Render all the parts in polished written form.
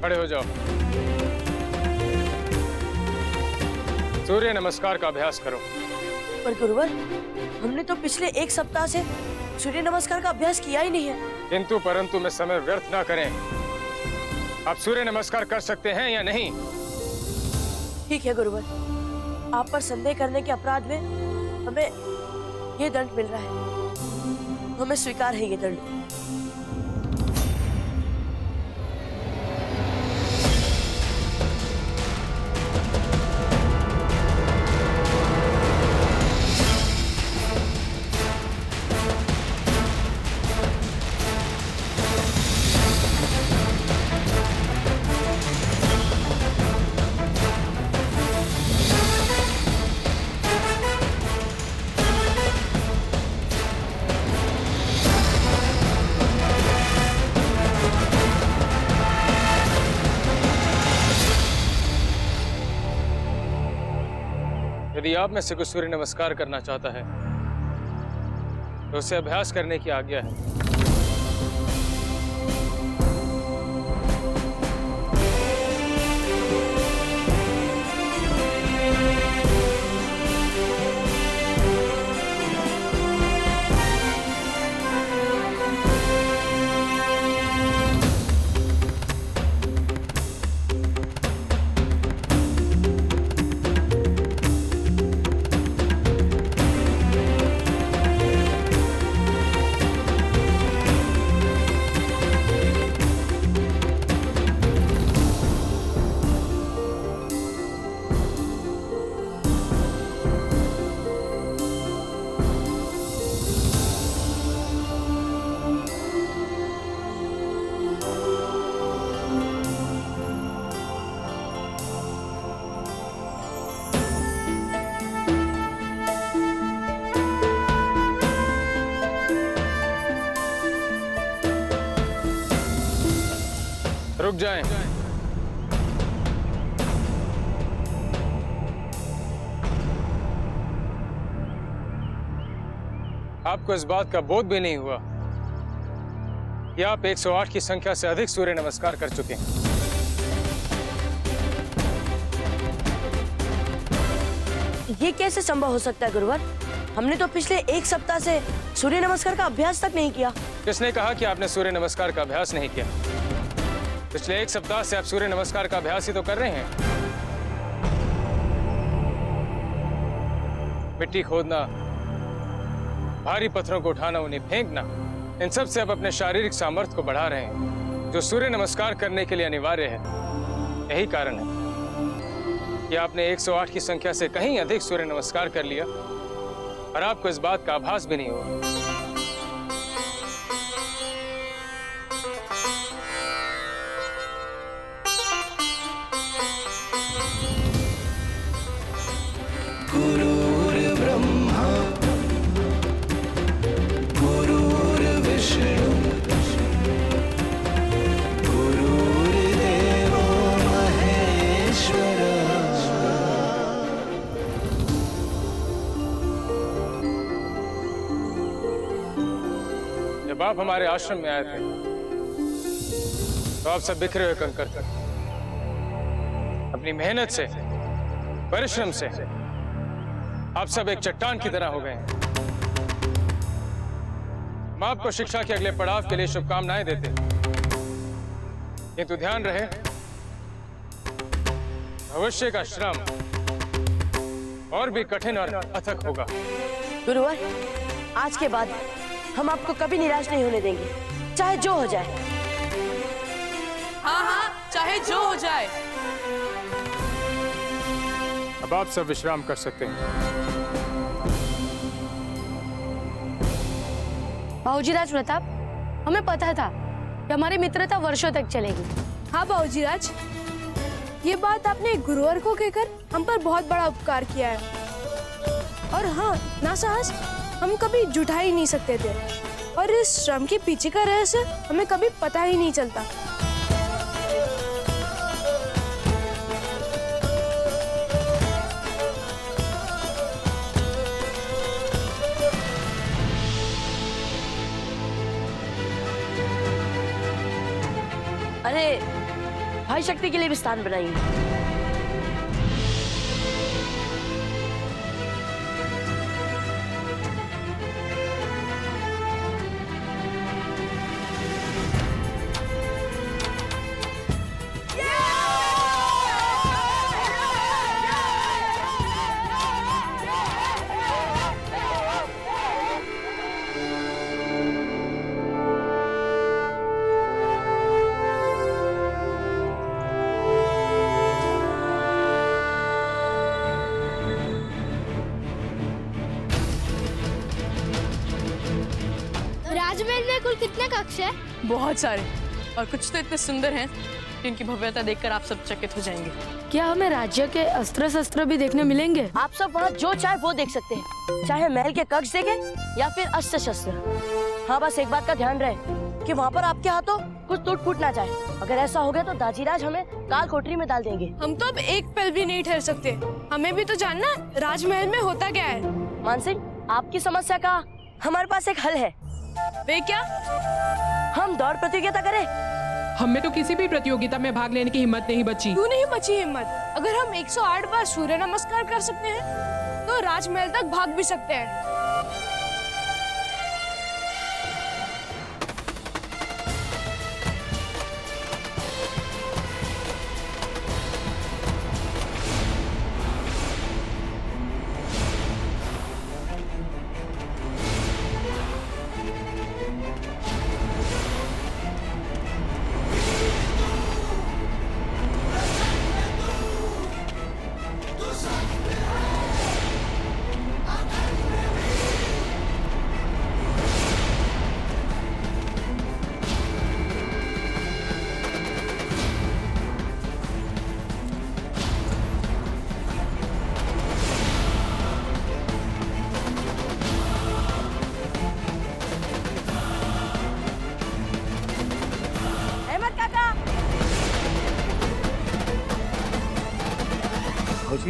खड़े हो जाओ। सूर्य नमस्कार का अभ्यास करो। पर गुरुवर, हमने तो पिछले एक सप्ताह से सूर्य नमस्कार का अभ्यास किया ही नहीं है। किंतु परंतु में समय व्यर्थ ना करें। आप सूर्य नमस्कार कर सकते हैं या नहीं? ठीक है गुरुवर, आप पर संदेह करने के अपराध में हमें ये दंड मिल रहा है। हमें स्वीकार है ये दंड। यदि आप में से कोई सूर्य नमस्कार करना चाहता है तो उसे अभ्यास करने की आज्ञा है। रुक जाएं। आपको इस बात का बोध भी नहीं हुआ कि आप 108 की संख्या से अधिक सूर्य नमस्कार कर चुके हैं। ये कैसे संभव हो सकता है गुरुवर? हमने तो पिछले एक सप्ताह से सूर्य नमस्कार का अभ्यास तक नहीं किया। किसने कहा कि आपने सूर्य नमस्कार का अभ्यास नहीं किया? पिछले एक सप्ताह से आप सूर्य नमस्कार का अभ्यास ही तो कर रहे हैं। मिट्टी खोदना, भारी पत्थरों को उठाना, उन्हें फेंकना, इन सब से आप अपने शारीरिक सामर्थ्य को बढ़ा रहे हैं, जो सूर्य नमस्कार करने के लिए अनिवार्य है। यही कारण है कि आपने 108 की संख्या से कहीं अधिक सूर्य नमस्कार कर लिया और आपको इस बात का आभास भी नहीं हुआ। गुरुर्ब्रह्मा गुरुर्विष्णु गुरुर्देवो महेश्वरः। जब आप हमारे आश्रम में आए थे तो आप सब बिखरे हुए कंकर थे। अपनी मेहनत से, परिश्रम से आप सब एक चट्टान की तरह हो गए हैं। हम आपको शिक्षा के अगले पड़ाव के लिए शुभकामनाएं देते हैं, किंतु ध्यान रहे भविष्य का श्रम और भी कठिन और अथक होगा। गुरुवर, आज के बाद हम आपको कभी निराश नहीं होने देंगे, चाहे जो हो जाए। हाँ हाँ, चाहे जो हो जाए। अब आप सब विश्राम कर सकते हैं। बाबूजी राज प्रताप, हमें पता था कि हमारी मित्रता वर्षों तक चलेगी। हाँ बाबूजी राज, ये बात आपने गुरुवर को कहकर हम पर बहुत बड़ा उपकार किया है। और हाँ, ना साहस हम कभी जुटा ही नहीं सकते थे, और इस श्रम के पीछे का रहस्य हमें कभी पता ही नहीं चलता। अरे भाई शक्ति के लिए भी स्थान बनाएंगे। राजमहल में कुल कितने कक्ष है? बहुत सारे, और कुछ तो इतने सुंदर हैं कि इनकी भव्यता देखकर आप सब चकित हो जाएंगे। क्या हमें राज्य के अस्त्र शस्त्र भी देखने मिलेंगे? आप सब वहाँ जो चाहे वो देख सकते हैं, चाहे महल के कक्ष देखें या फिर अस्त्र शस्त्र। हाँ, बस एक बात का ध्यान रहे कि वहाँ पर आपके हाथों कुछ टूट फूट ना जाए। अगर ऐसा हो गया तो दाजीराज हमें काल कोठरी में डाल देंगे। हम तो अब एक पल भी नहीं ठहर सकते। हमें भी तो जानना राजमहल में होता क्या है। मानसिंह, आपकी समस्या का हमारे पास एक हल है। वे क्या? हम दौड़ प्रतियोगिता करें। हमें तो किसी भी प्रतियोगिता में भाग लेने की हिम्मत नहीं बची। क्यों नहीं बची हिम्मत? अगर हम 108 बार सूर्य नमस्कार कर सकते हैं तो राजमहल तक भाग भी सकते हैं।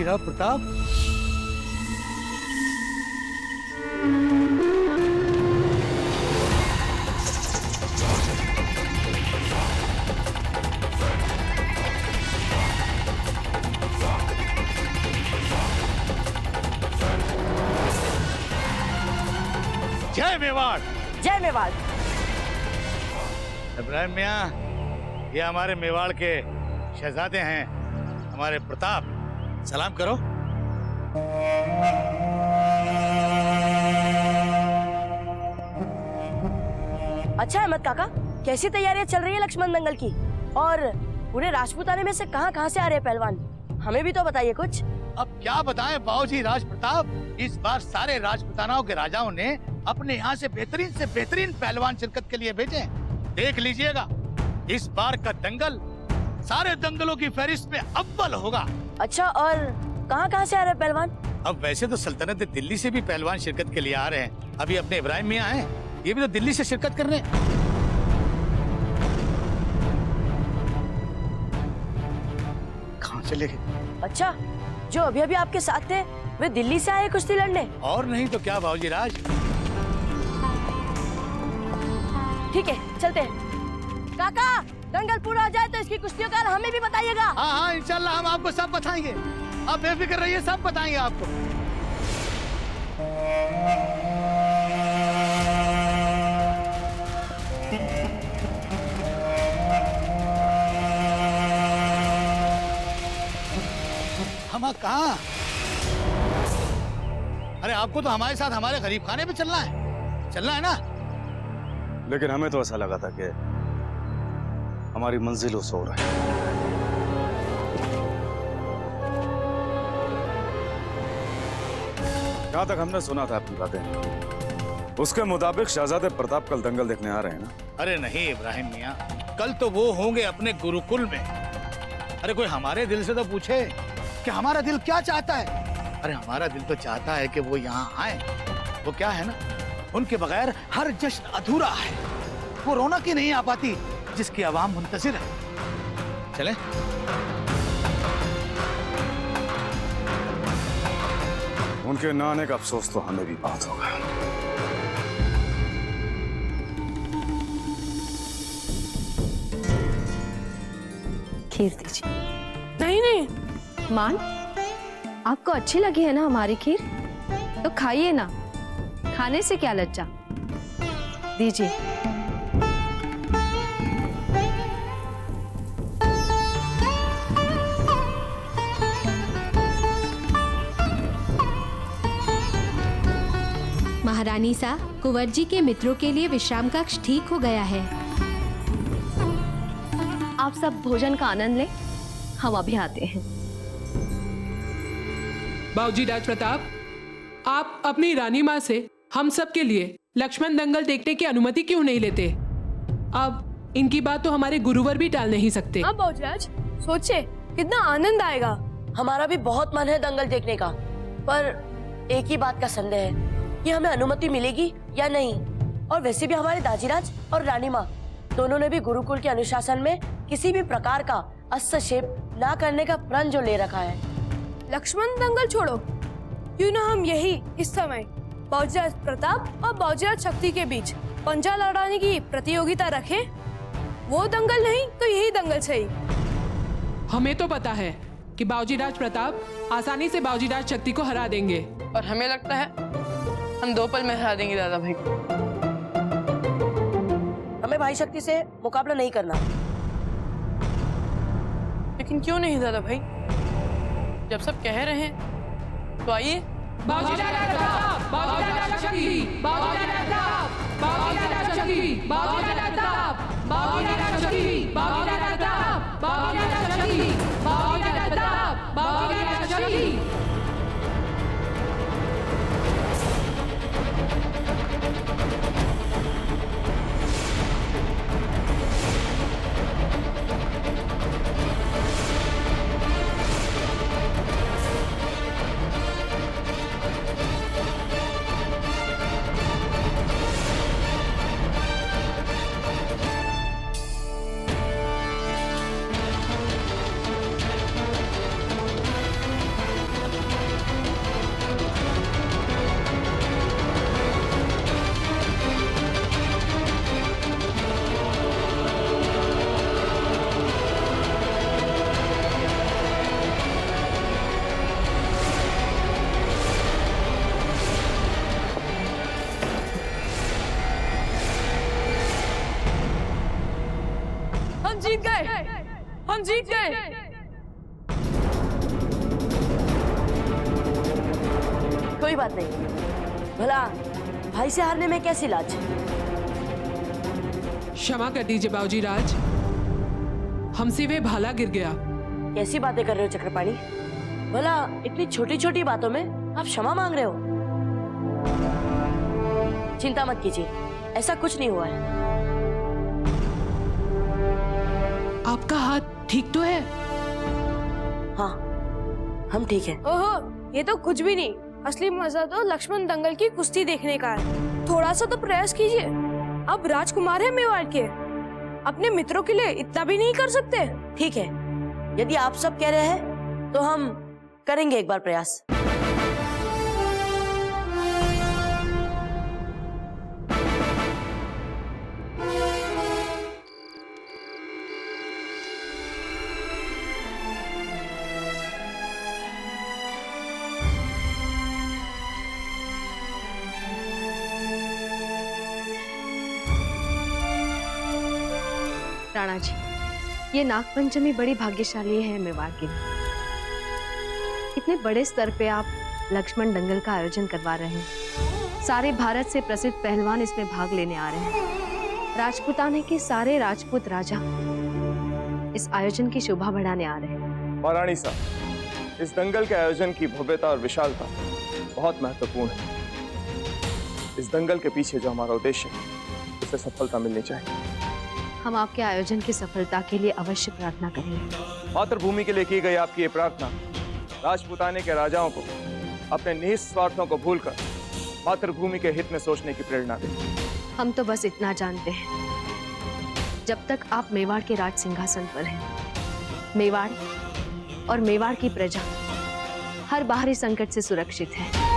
राव प्रताप, जय मेवाड़। जय मेवाड़। इब्राहिम मियाँ, ये हमारे मेवाड़ के शहजादे हैं, हमारे प्रताप। सलाम करो। अच्छा अहमद काका, कैसी तैयारियां चल रही है लक्ष्मण दंगल की? और पूरे राजपूताने में से कहाँ से आ रहे हैं पहलवान? हमें भी तो बताइए कुछ। अब क्या बताएं बाबूजी राज प्रताप, इस बार सारे राजपूतानाओं के राजाओं ने अपने यहाँ से बेहतरीन पहलवान शिरकत के लिए भेजे। देख लीजिएगा, इस बार का दंगल सारे दंगलों की फहरिस्त में अव्वल होगा। अच्छा, और कहाँ से आ रहे हैं पहलवान? अब वैसे तो सल्तनत दिल्ली से भी पहलवान शिरकत के लिए आ रहे हैं। अभी अपने इब्राहिम मियाँ हैं, ये भी तो दिल्ली से शिरकत कर रहे हैं। कहाँ चले गए? अच्छा, जो अभी अभी आपके साथ थे वे दिल्ली से आए कुश्ती लड़ने? और नहीं तो क्या बाबूजी राज। ठीक है, चलते हैं। काका, दंगल पूरा हो जाए तो इसकी कुश्तियों का हमें भी बताइएगा। हाँ हाँ, इंशाल्लाह हम आपको सब बताएंगे। आप बेफिक्र रहिए, सब बताएंगे आपको। हम कहाँ? अरे आपको तो हमारे साथ हमारे गरीब खाने पे चलना है ना? लेकिन हमें तो ऐसा लगा था कि हमारी मंजिल उस ओर है। जहां तक हमने सुना था अपनी बातें, उसके मुताबिक शहजादे प्रताप कल दंगल देखने आ रहे हैं ना? अरे नहीं इब्राहिम मियाँ, कल तो वो होंगे अपने गुरुकुल में। अरे कोई हमारे दिल से तो पूछे कि हमारा दिल क्या चाहता है। अरे हमारा दिल तो चाहता है कि वो यहाँ आए। वो क्या है ना, उनके बगैर हर जश्न अधूरा है। वो रौनक ही नहीं आ पाती जिसकी आवाम मुंतजिर है। चलें? उनके ना आने का अफसोस तो हमें भी बहुत होगा। खीर दीजिए। नहीं नहीं, मान, आपको अच्छी लगी है ना हमारी खीर, तो खाइए ना, खाने से क्या लज्जा, दीजिए। महारानी सा, कुंवर जी के मित्रों के लिए विश्राम कक्ष ठीक हो गया है। आप सब भोजन का आनंद लें, हम अभी आते हैं। बाबूजी राज प्रताप, आप अपनी रानी माँ से हम सब के लिए लक्ष्मण दंगल देखने की अनुमति क्यों नहीं लेते? अब इनकी बात तो हमारे गुरुवर भी टाल नहीं सकते। अब बाबूराज सोचे कितना आनंद आएगा। हमारा भी बहुत मन है दंगल देखने का, पर एक ही बात का संदेह है कि हमें अनुमति मिलेगी या नहीं। और वैसे भी हमारे दाजीराज और रानी माँ दोनों ने भी गुरुकुल के अनुशासन में किसी भी प्रकार का हस्तक्षेप ना करने का प्रण जो ले रखा है। लक्ष्मण दंगल छोड़ो, क्यों ना हम यही इस समय बाबूराज प्रताप और बाबूराज शक्ति के बीच पंजा लड़ाने की प्रतियोगिता रखें। वो दंगल नहीं तो यही दंगल सही। हमें तो पता है कि बाबूजी राज प्रताप आसानी से बाबूजी राज शक्ति को हरा देंगे, और हमें लगता है हम 2 पल में हरा देंगे दादा भाई को। हमें भाई शक्ति से मुकाबला नहीं करना। लेकिन क्यों नहीं दादा भाई, जब सब कह रहे हैं तो आइए। बाबूजी राज प्रताप, बाबूजी राज शक्ति, बाबूजी राज प्रताप, बाबूजी राज शक्ति, बाबूजी राज प्रताप, बाबूजी राज शक्ति, बाबूजी राज प्रताप, बाबूजी राज शक्ति, बाबूजी राज प्रताप, बाबूजी राज शक्ति। जीत गए, हम जीत गए। कोई बात नहीं, भला भाई से हारने में कैसी लाज। क्षमा कर दीजिए बाबूजी राज, हमसे वे भाला गिर गया। कैसी बातें कर रहे हो चक्रपाणी? भला इतनी छोटी छोटी बातों में आप क्षमा मांग रहे हो? चिंता मत कीजिए, ऐसा कुछ नहीं हुआ है। आपका हाथ ठीक तो है? हाँ, हम ठीक हैं। ओहो, ये तो कुछ भी नहीं। असली मजा तो लक्ष्मण दंगल की कुश्ती देखने का है। थोड़ा सा तो प्रयास कीजिए। अब राजकुमार है मेवाड़ के, अपने मित्रों के लिए इतना भी नहीं कर सकते? ठीक है, यदि आप सब कह रहे हैं तो हम करेंगे एक बार प्रयास। राणा जी, ये नागपंचमी बड़ी भाग्यशाली है मेवाड़ के लिए। इतने बड़े स्तर पे आप लक्ष्मण दंगल का आयोजन करवा रहे हैं। सारे भारत से प्रसिद्ध पहलवान इसमें भाग लेने आ रहे हैं। राजपूताने के सारे राजपूत राजा इस आयोजन की शोभा बढ़ाने आ रहे हैं। महारानी साहब, इस दंगल के आयोजन की भव्यता और विशालता बहुत महत्वपूर्ण है। इस दंगल के पीछे जो हमारा उद्देश्य है, उसे सफलता मिलनी चाहिए। हम आपके आयोजन की सफलता के लिए अवश्य प्रार्थना करेंगे। मातृभूमि के लिए की गई आपकी ये प्रार्थना राजपूताने के राजाओं को अपने निहित स्वार्थों को भूलकर मातृभूमि के हित में सोचने की प्रेरणा दे। हम तो बस इतना जानते हैं, जब तक आप मेवाड़ के राज सिंहासन पर हैं, मेवाड़ और मेवाड़ की प्रजा हर बाहरी संकट से सुरक्षित है।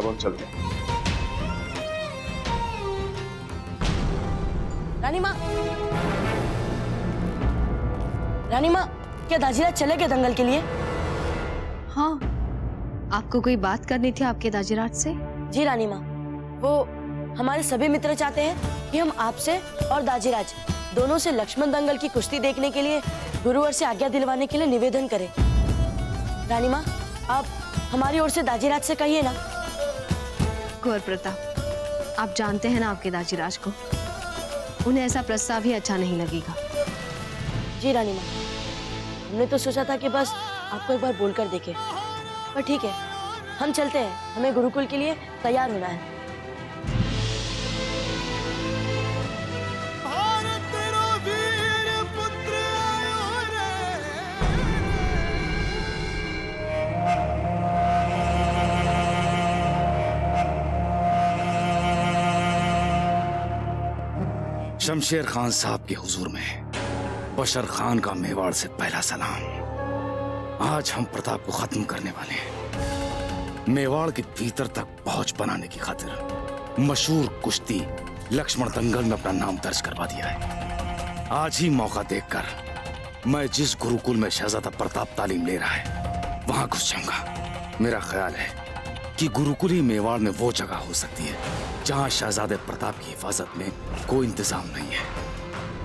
अब हम चलते हैं। रानी माँ, रानी माँ, क्या दाजीराज चले गए दंगल के लिए? हाँ, आपको कोई बात करनी थी आपके दाजीराज से? जी रानी माँ, वो हमारे सभी मित्र चाहते हैं कि हम आपसे और दाजीराज दोनों से लक्ष्मण दंगल की कुश्ती देखने के लिए गुरुवर से आज्ञा दिलवाने के लिए निवेदन करें। रानी माँ, आप हमारी ओर से दाजीराज से कहिए ना। कुंवर प्रताप, आप जानते हैं ना आपके दाजीराज को, उन्हें ऐसा प्रस्ताव ही अच्छा नहीं लगेगा। जी रानी माँ, हमने तो सोचा था कि बस आपको एक बार बोलकर देखें, पर ठीक है, हम चलते हैं, हमें गुरुकुल के लिए तैयार होना है। शमशेर खान साहब के हुजूर में बशर खान का मेवाड़ से पहला सलाम। आज हम प्रताप को खत्म करने वाले हैं। मेवाड़ के भीतर तक पहुंच बनाने की खातिर मशहूर कुश्ती लक्ष्मण दंगल में अपना नाम दर्ज करवा दिया है। आज ही मौका देखकर मैं जिस गुरुकुल में शहजादा प्रताप तालीम ले रहा है वहां घुस जाऊंगा। मेरा ख्याल है कि गुरुकुल ही मेवाड़ में वो जगह हो सकती है जहां शहजादे प्रताप की हिफाजत में कोई इंतजाम नहीं है।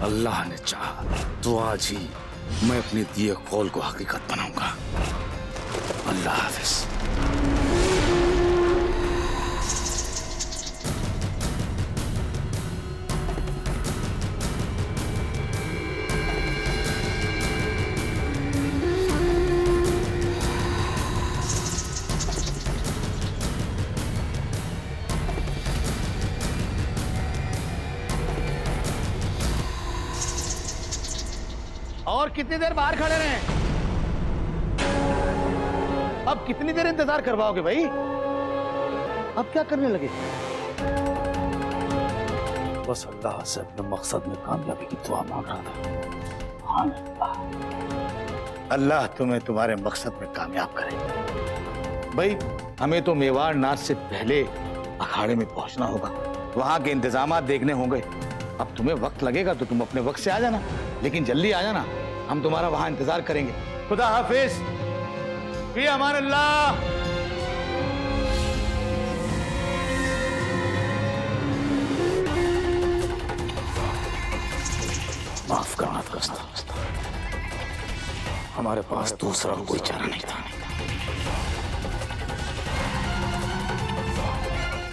अल्लाह ने चाहा तो आज ही मैं अपने दिए कौल को हकीकत बनाऊंगा। अल्लाह हाफिज। और कितनी देर बाहर खड़े रहे? अब कितनी देर इंतजार करवाओगे भाई? अब क्या करने लगे? बस अल्लाह से अपने मकसद में कामयाबी की दुआ मांग रहा था। हाँ अल्लाह तुम्हें तुम्हारे मकसद में कामयाब करे। भाई हमें तो मेवाड़ नाच से पहले अखाड़े में पहुंचना होगा, वहां के इंतजामात देखने होंगे। अब तुम्हें वक्त लगेगा तो तुम अपने वक्त से आ जाना, लेकिन जल्दी आ जाना, हम तुम्हारा वहां इंतजार करेंगे। खुदा हाफिज। फी अमान अल्लाह। माफ करना दोस्त, हमारे पास दूसरा कोई चारा नहीं था।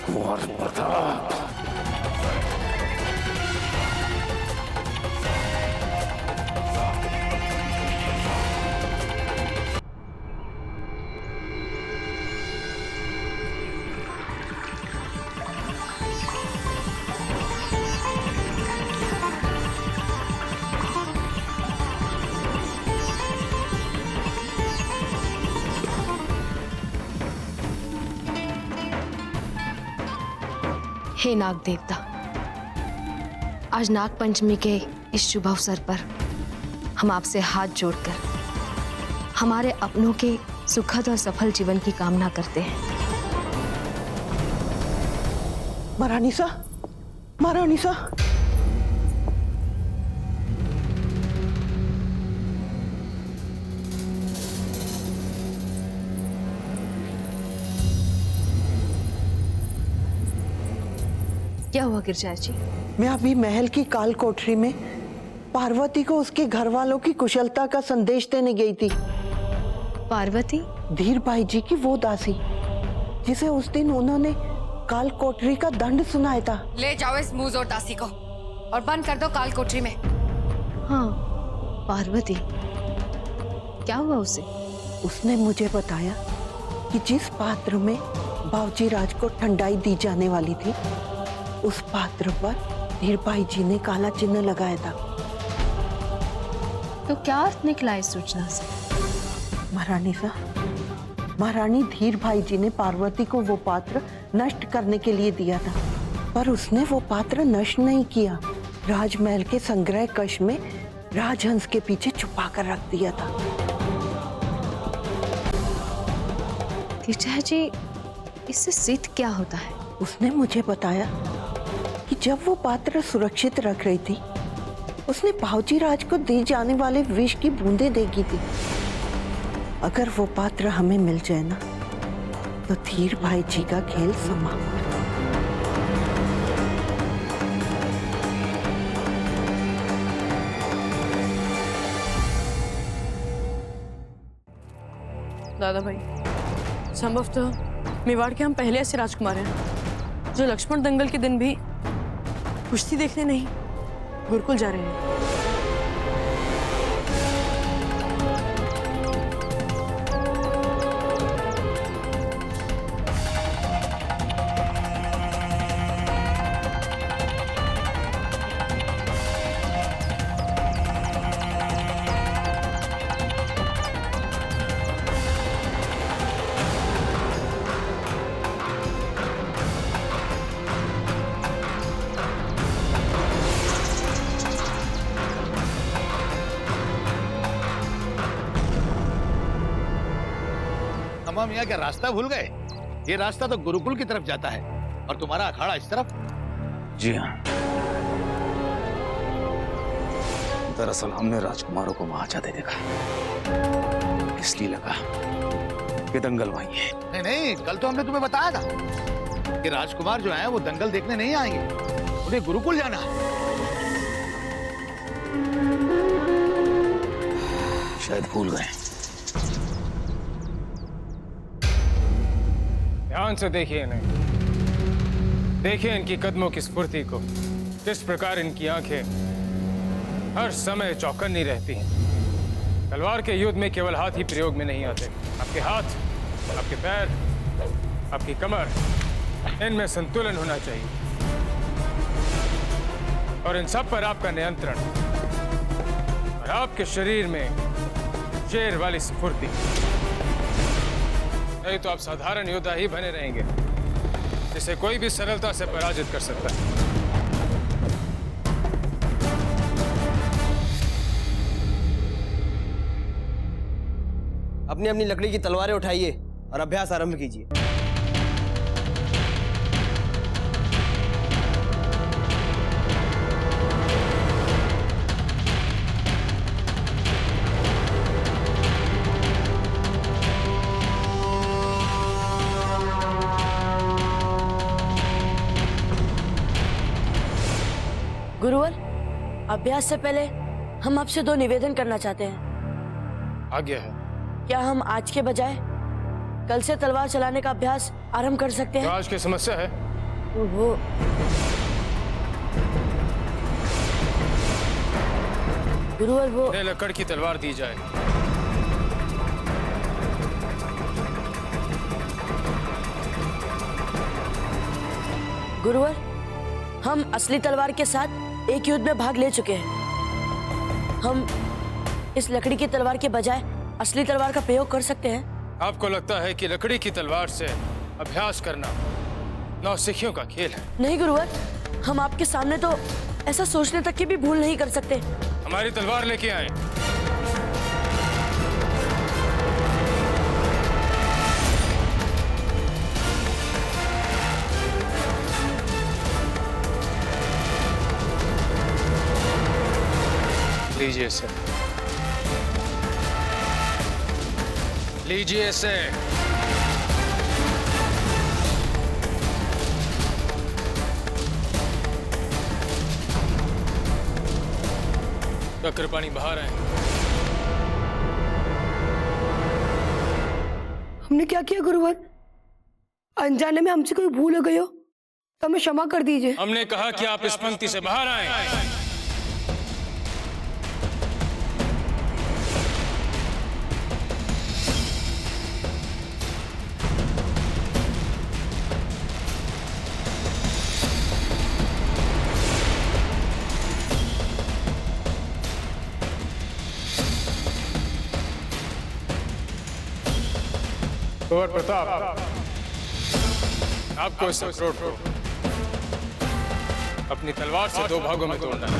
कुंवर प्रताप, हे नाग देवता, आज नाग पंचमी के इस शुभ अवसर पर हम आपसे हाथ जोड़कर हमारे अपनों के सुखद और सफल जीवन की कामना करते हैं। महारानी सा, महारानी सा, क्या हुआ गिरजा जी? मैं अभी महल की काल कोठरी में पार्वती को उसके घर वालों की कुशलता का संदेश देने गई थी। पार्वती? धीर भाई जी की वो दासी जिसे उस दिन उन्होंने काल कोठरी का दंड सुनाया था। ले जाओ इस मुंहजोर दासी को और बंद कर दो काल कोठरी में। हाँ, पार्वती, क्या हुआ उसे? उसने मुझे बताया कि जिस पात्र में बावजी राज को ठंडाई दी जाने वाली थी, उस पात्र पर धीर भाई जी ने काला चिन्ह लगाया था। तो क्या अर्थ निकला इस सूचना से? महारानी सा, महारानी धीर भाई जी ने पार्वती को वो पात्र नष्ट करने के लिए दिया था, पर उसने वो पात्र नष्ट नहीं किया। राजमहल के संग्रह कक्ष में राजहंस के पीछे छुपा कर रख दिया था। गिरजा जी, इससे सिद्ध क्या होता है? उसने मुझे बताया कि जब वो पात्र सुरक्षित रख रही थी, उसने भावजी राज को दी जाने वाले विष की बूंदें देगी थी। अगर वो पात्र हमें मिल जाए ना, तो धीर भाई जी का खेल समाप्त। दादा भाई, संभवतः मेवाड़ के हम पहले ऐसे राजकुमार हैं जो लक्ष्मण दंगल के दिन भी कुश्ती देखने नहीं गुरुकुल जा रहे हैं। अम्मा मियाँ क्या रास्ता भूल गए? ये रास्ता तो गुरुकुल की तरफ जाता है और तुम्हारा अखाड़ा इस तरफ। जी हाँ, दरअसल हमने राजकुमारों को वहां जाते देखा, इसलिए लगा कि दंगल वहीं है। नहीं नहीं, कल तो हमने तुम्हें बताया था कि राजकुमार जो हैं वो दंगल देखने नहीं आएंगे, उन्हें गुरुकुल जाना है। शायद भूल गए। ध्यान से देखिए इन्हें, देखिए इनकी कदमों की स्फूर्ति को, किस प्रकार इनकी आंखें हर समय चौकन्नी रहती हैं। तलवार के युद्ध में केवल हाथ ही प्रयोग में नहीं आते, आपके हाथ, आपके पैर, आपकी कमर, इनमें संतुलन होना चाहिए और इन सब पर आपका नियंत्रण और आपके शरीर में शेर वाली स्फूर्ति। नहीं तो आप साधारण योद्धा ही बने रहेंगे जिसे कोई भी सरलता से पराजित कर सकता है। अपनी अपनी लकड़ी की तलवारें उठाइए और अभ्यास आरंभ कीजिए। गुरुवर, अभ्यास से पहले हम आपसे दो निवेदन करना चाहते हैं। आज्ञा है। क्या हम आज के बजाय कल से तलवार चलाने का अभ्यास आरंभ कर सकते हैं? तो आज की समस्या है वो गुरुवर, वो लकड़ की तलवार दी जाए। गुरुवर, हम असली तलवार के साथ एक युद्ध में भाग ले चुके हैं। हम इस लकड़ी की तलवार के बजाय असली तलवार का प्रयोग कर सकते हैं। आपको लगता है कि लकड़ी की तलवार से अभ्यास करना नौसिखियों का खेल है? नहीं गुरुवर, हम आपके सामने तो ऐसा सोचने तक की भी भूल नहीं कर सकते। हमारी तलवार लेके आए। लीजिए इसे, लीजिए इसे। चक्रपाणी बाहर आए। हमने क्या किया गुरुवर? अनजाने में हमसे कोई भूल हो गई हो तो हमें क्षमा कर दीजिए। हमने कहा कि आप इस पंक्ति से बाहर आए। कुंवर प्रताप, आपको इस अखरोट को अपनी तलवार से दो भागों में तोड़ना है।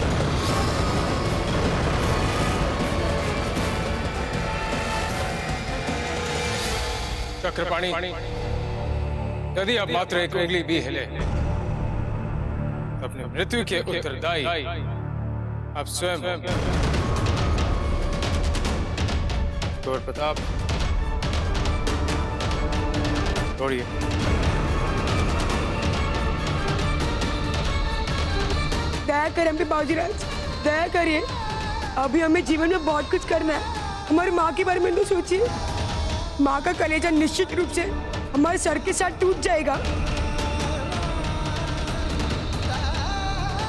चक्रपाणी, यदि आप मात्र एक उंगली भी हिले तो अपनी मृत्यु के उत्तरदायी आप स्वयं होंगे। कुंवर प्रताप, छोड़िए। दया करें हम पे बाबूजीराज, दया करिए। अभी हमें जीवन में बहुत कुछ करना है। हमारी माँ के बारे में तो सोचिए। माँ का कलेजा निश्चित रूप से हमारे सर के साथ टूट जाएगा।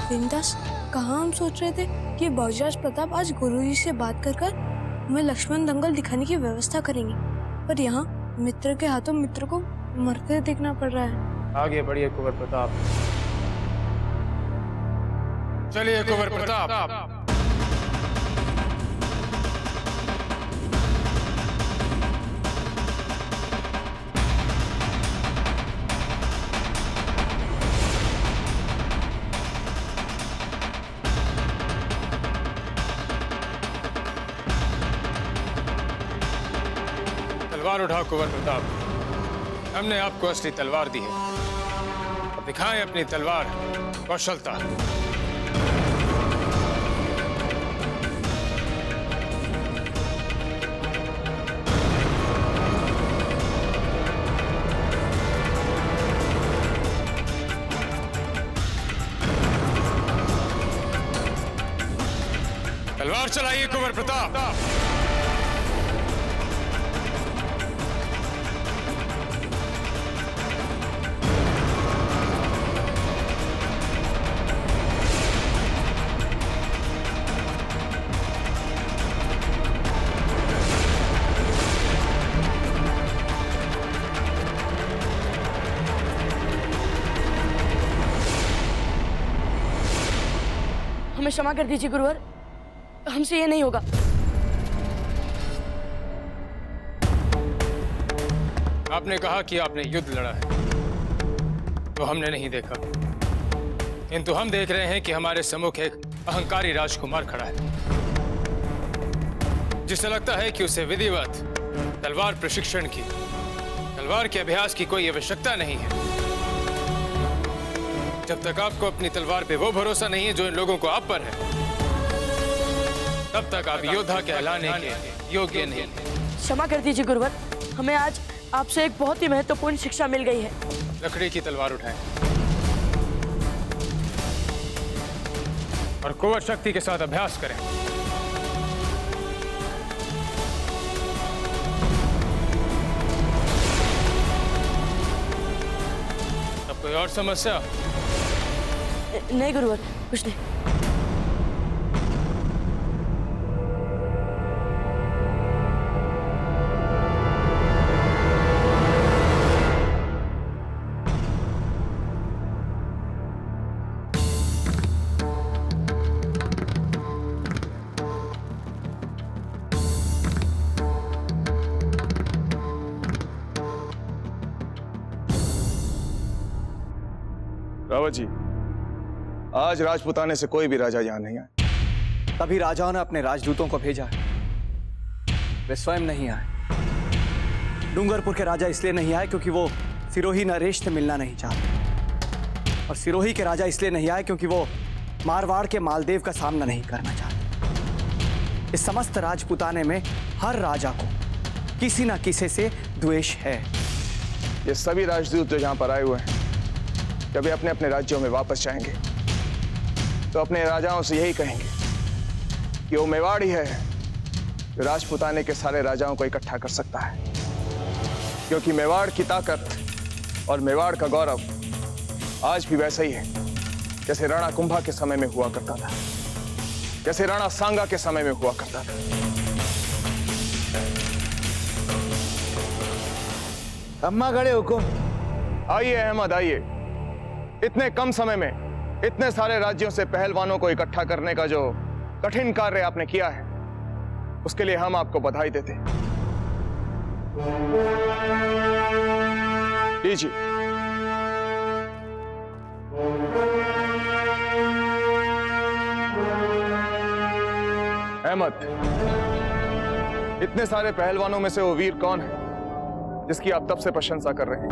विंदास, कहाँ हम सोच रहे थे कि बाबूजीराज प्रताप आज गुरुजी से बात कर हमें लक्ष्मण दंगल दिखाने की व्यवस्था करेंगे, पर यहाँ मित्र के हाथों मित्र को मरते देखना पड़ रहा है। आगे बढ़िए कुंवर प्रताप। चलिए कुंवर प्रताप। तलवार उठाओ कुंवर प्रताप। हमने आपको असली तलवार दी है, दिखाएं अपनी तलवार कौशलता। तलवार चलाइए कुंवर प्रताप। हमें क्षमा कर दीजिए गुरुवर, हमसे ये नहीं होगा। आपने कहा कि आपने युद्ध लड़ा है, तो हमने नहीं देखा, किंतु हम देख रहे हैं कि हमारे सम्मुख एक अहंकारी राजकुमार खड़ा है, जिसे लगता है कि उसे विधिवत तलवार प्रशिक्षण की, तलवार के अभ्यास की कोई आवश्यकता नहीं है। जब तक आपको अपनी तलवार पे वो भरोसा नहीं है जो इन लोगों को आप पर है, तब तक आप योद्धा कहलाने के योग्य नहीं। क्षमा कर दीजिए गुरुवर, हमें आज आपसे एक बहुत ही महत्वपूर्ण शिक्षा मिल गई है। लकड़ी की तलवार उठाएं और कुंवर शक्ति के साथ अभ्यास करें। अब कोई और समस्या? नहीं गुरुवर, कुछ नहीं। रावत जी, आज राजपुताने से कोई भी राजा यहाँ नहीं आया। तभी राजाओं ने अपने राजदूतों को भेजा है, वे स्वयं नहीं आए। डूंगरपुर के राजा इसलिए नहीं आए क्योंकि वो सिरोही नरेश से मिलना नहीं चाहते, और सिरोही के राजा इसलिए नहीं आए क्योंकि वो मारवाड़ के मालदेव का सामना नहीं करना चाहते। इस समस्त राजपुताने में हर राजा को किसी न किसी से द्वेष है। ये सभी राजदूत जो यहाँ पर आए हुए हैं, जब वे अपने अपने राज्यों में वापस जाएंगे तो अपने राजाओं से यही कहेंगे कि वो मेवाड़ ही है जो राजपुताने के सारे राजाओं को इकट्ठा कर सकता है, क्योंकि मेवाड़ की ताकत और मेवाड़ का गौरव आज भी वैसा ही है जैसे राणा कुंभा के समय में हुआ करता था, जैसे राणा सांगा के समय में हुआ करता था। अम्मा खड़े हुकुम। आइए अहमद, आइए। इतने कम समय में इतने सारे राज्यों से पहलवानों को इकट्ठा करने का जो कठिन कार्य आपने किया है, उसके लिए हम आपको बधाई देते हैं। लीजिए। अहमद, इतने सारे पहलवानों में से वो वीर कौन है जिसकी आप तब से प्रशंसा कर रहे हैं?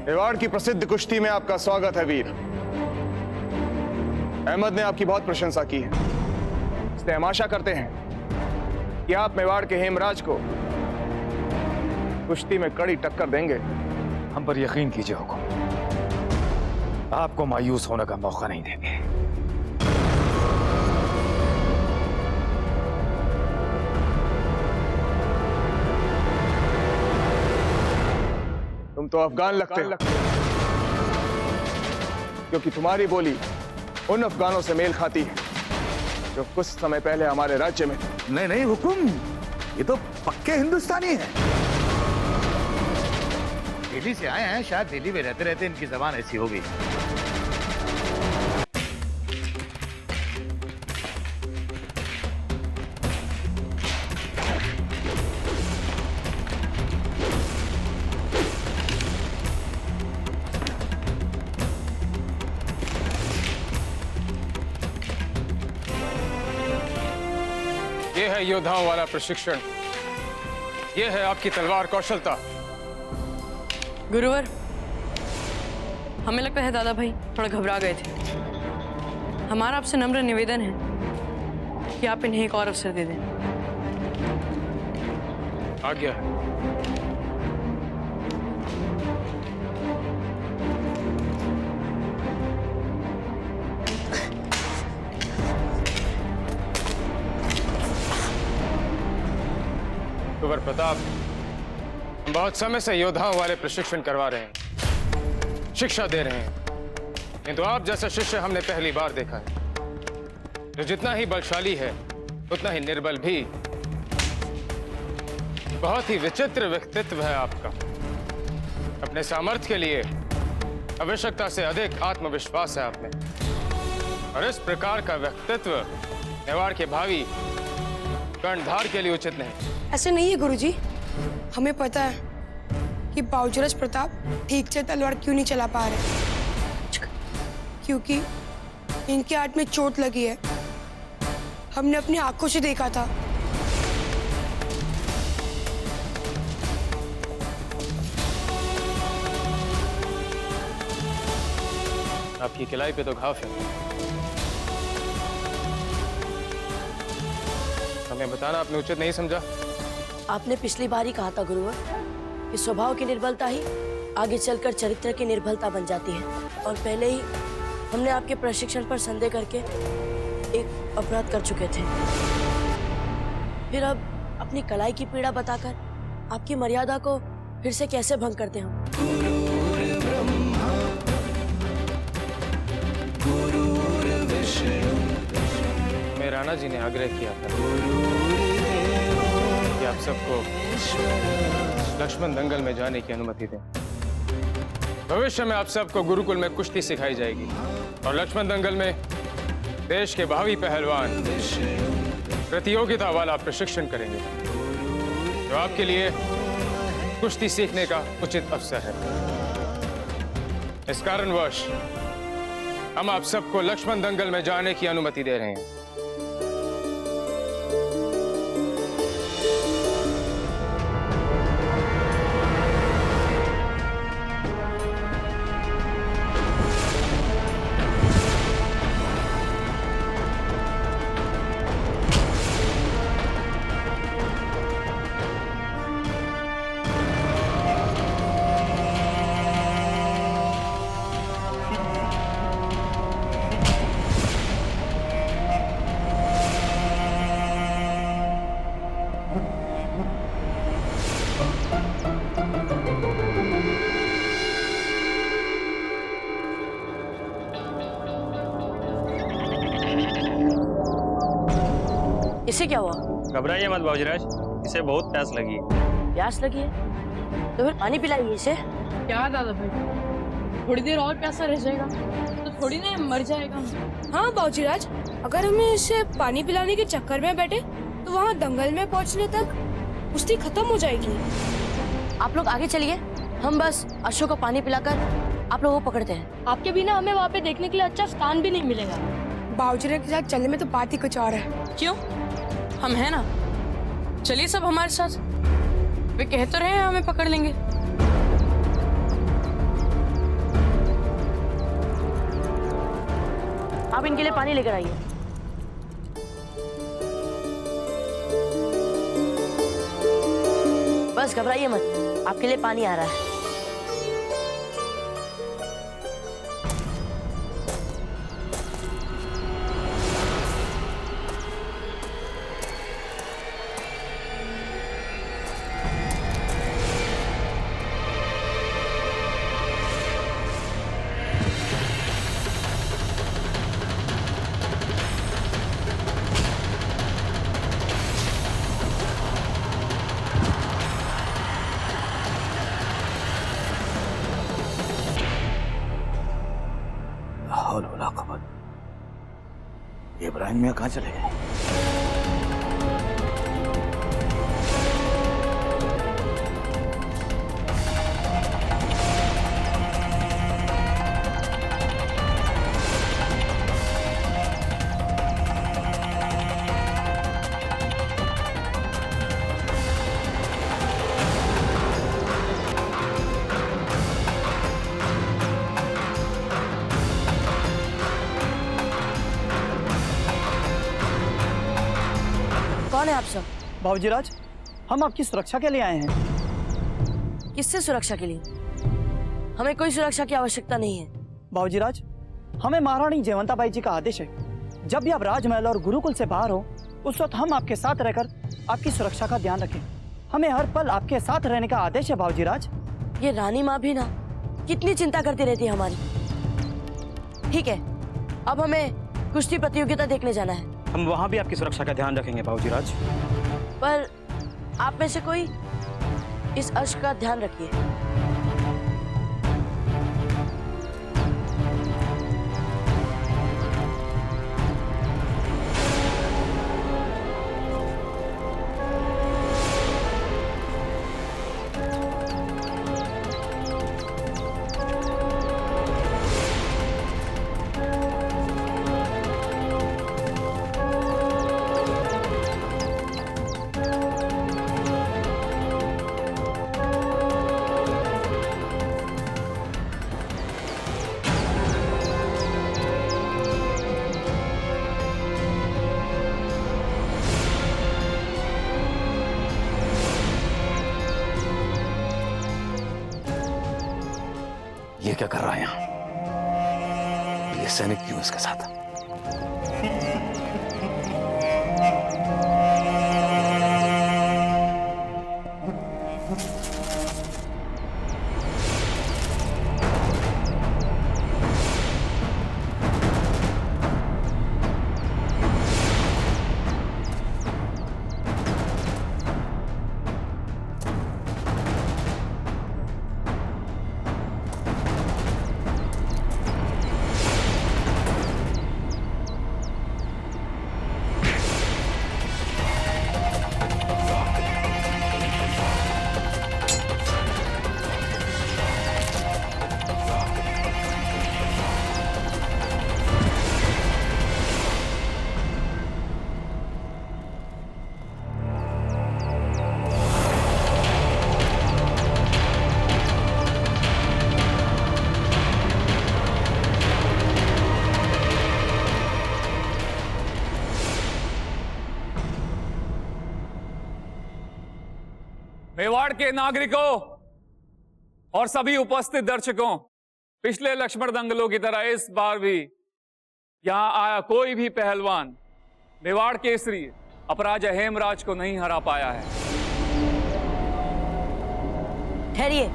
मेवाड़ की प्रसिद्ध कुश्ती में आपका स्वागत है वीर। अहमद ने आपकी बहुत प्रशंसा की है, इसलिए हम आशा करते हैं कि आप मेवाड़ के हेमराज को कुश्ती में कड़ी टक्कर देंगे। हम पर यकीन कीजिए हुकुम, आपको मायूस होने का मौका नहीं देंगे। तुम तो अफगान लगते हो, क्योंकि तुम्हारी बोली उन अफगानों से मेल खाती है जो कुछ समय पहले हमारे राज्य में थे। नहीं नहीं हुकुम, ये तो पक्के हिंदुस्तानी हैं। दिल्ली से आए हैं, शायद दिल्ली में रहते रहते इनकी जबान ऐसी हो गई। ये है योद्धाओं वाला प्रशिक्षण, ये है आपकी तलवार कौशलता। गुरुवर, हमें लगता है दादा भाई थोड़ा घबरा गए थे। हमारा आपसे नम्र निवेदन है कि आप इन्हें एक और अवसर दे दें। आज्ञा है। कुंवर प्रताप, हम बहुत समय से योद्धाओं वाले प्रशिक्षण करवा रहे हैं, शिक्षा दे रहे हैं, किंतु आप जैसा शिष्य हमने पहली बार देखा है, जो जितना ही बलशाली है उतना ही निर्बल भी। बहुत ही विचित्र व्यक्तित्व है आपका। अपने सामर्थ्य के लिए आवश्यकता से अधिक आत्मविश्वास है आप में, और इस प्रकार का व्यक्तित्व मेवाड़ के भावी कर्णधार के लिए उचित नहीं। ऐसे नहीं है गुरुजी, हमें पता है कि बावजूरज प्रताप ठीक से तलवार क्यों नहीं चला पा रहे, क्योंकि इनके हाथ में चोट लगी है। हमने अपनी आंखों से देखा था। आपकी किलाई पे तो घाव है, हमें बताना आपने उचित नहीं समझा। आपने पिछली बार ही कहा था गुरुवर कि स्वभाव की निर्बलता ही आगे चलकर चरित्र की निर्बलता बन जाती है, और पहले ही हमने आपके प्रशिक्षण पर संदेह करके एक अपराध कर चुके थे। फिर अब अपनी कलाई की पीड़ा बताकर आपकी मर्यादा को फिर से कैसे भंग करते हम? मैं राणा जी ने आग्रह किया था कि आप सबको लक्ष्मण दंगल में जाने की अनुमति दें। भविष्य में आप सबको गुरुकुल में कुश्ती सिखाई जाएगी, और लक्ष्मण दंगल में देश के भावी पहलवान प्रतियोगिता वाला प्रशिक्षण करेंगे, जो आपके लिए कुश्ती सीखने का उचित अवसर है। इस कारणवश हम आप सबको लक्ष्मण दंगल में जाने की अनुमति दे रहे हैं। इसे क्या हुआ? घबराइए मत बाबूजीराज, इसे बहुत प्यास लगी है। प्यास लगी है तो फिर पानी पिलाइए इसे। क्या दादा भाई, थोड़ी देर और प्यासा रह जाएगा तो थोड़ी ना मर जाएगा। हाँ बाबूजीराज, अगर हमें इसे पानी पिलाने के चक्कर में बैठे तो वहाँ दंगल में पहुँचने तक कुश्ती खत्म हो जाएगी। आप लोग आगे चलिए, हम बस अशोक को पानी पिलाकर आप लोगों को पकड़ते हैं। आपके बिना हमें वहाँ पे देखने के लिए अच्छा स्थान भी नहीं मिलेगा। बाबूजीराज के साथ चलने में तो बात ही कुछ और है। क्यों? हम हैं ना, चलिए सब हमारे साथ। वे कह तो रहे हैं हमें पकड़ लेंगे। आप इनके लिए पानी लेकर आइए। बस घबराइए मत, आपके लिए पानी आ रहा है। इब्राहिम मियां कहाँ चले गए? कौन है आप सब? बाबूजीराज, हम आपकी सुरक्षा के लिए आए हैं। किससे सुरक्षा के लिए? हमें कोई सुरक्षा की आवश्यकता नहीं है। बाबूजीराज, हमें महारानी जयवंताबाई जी का आदेश है, जब भी आप राजमहल और गुरुकुल से बाहर हो, उस वक्त हम आपके साथ रहकर आपकी सुरक्षा का ध्यान रखें। हमें हर पल आपके साथ रहने का आदेश है बाबूजीराज। ये रानी माँ भी ना कितनी चिंता करती रहती है हमारी। ठीक है, अब हमें कुश्ती प्रतियोगिता देखने जाना है। हम वहाँ भी आपकी सुरक्षा का ध्यान रखेंगे बाबूजीराज। पर आप में से कोई इस अश्क का ध्यान रखिए। ये क्या कर रहा है यहाँ? ये सैनिक क्यों इसके साथ? मेवाड़ के नागरिकों और सभी उपस्थित दर्शकों, पिछले लक्ष्मण दंगलों की तरह इस बार भी यहां आया कोई भी पहलवान मेवाड़ केसरी अपराजा हेमराज को नहीं हरा पाया है। ठहरिए,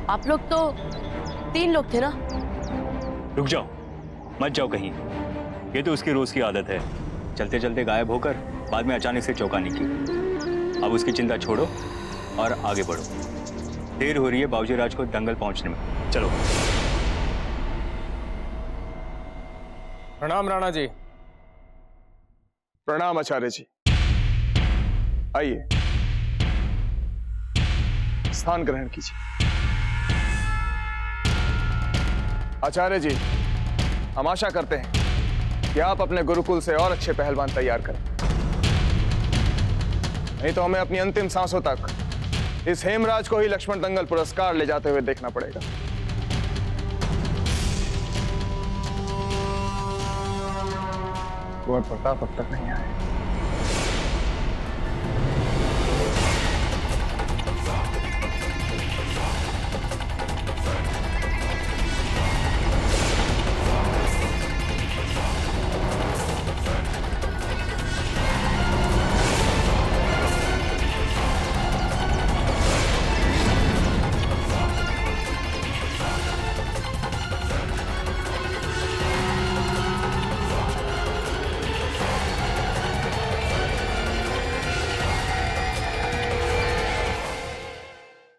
आप लोग तो 3 लोग थे ना? रुक जाओ, मत जाओ कहीं। ये तो उसकी रोज की आदत है, चलते चलते गायब होकर बाद में अचानक से चौंकाने की। अब उसकी चिंता छोड़ो और आगे बढ़ो। देर हो रही है बाबूजीराज को दंगल पहुंचने में। चलो। प्रणाम राणा जी। प्रणाम आचार्य जी। आइए, स्थान ग्रहण कीजिए। आचार्य जी, हम आशा करते हैं कि आप अपने गुरुकुल से और अच्छे पहलवान तैयार करें, नहीं तो हमें अपनी अंतिम सांसों तक इस हेमराज को ही लक्ष्मण दंगल पुरस्कार ले जाते हुए देखना पड़ेगा। कुंवर प्रताप अब तक नहीं आए।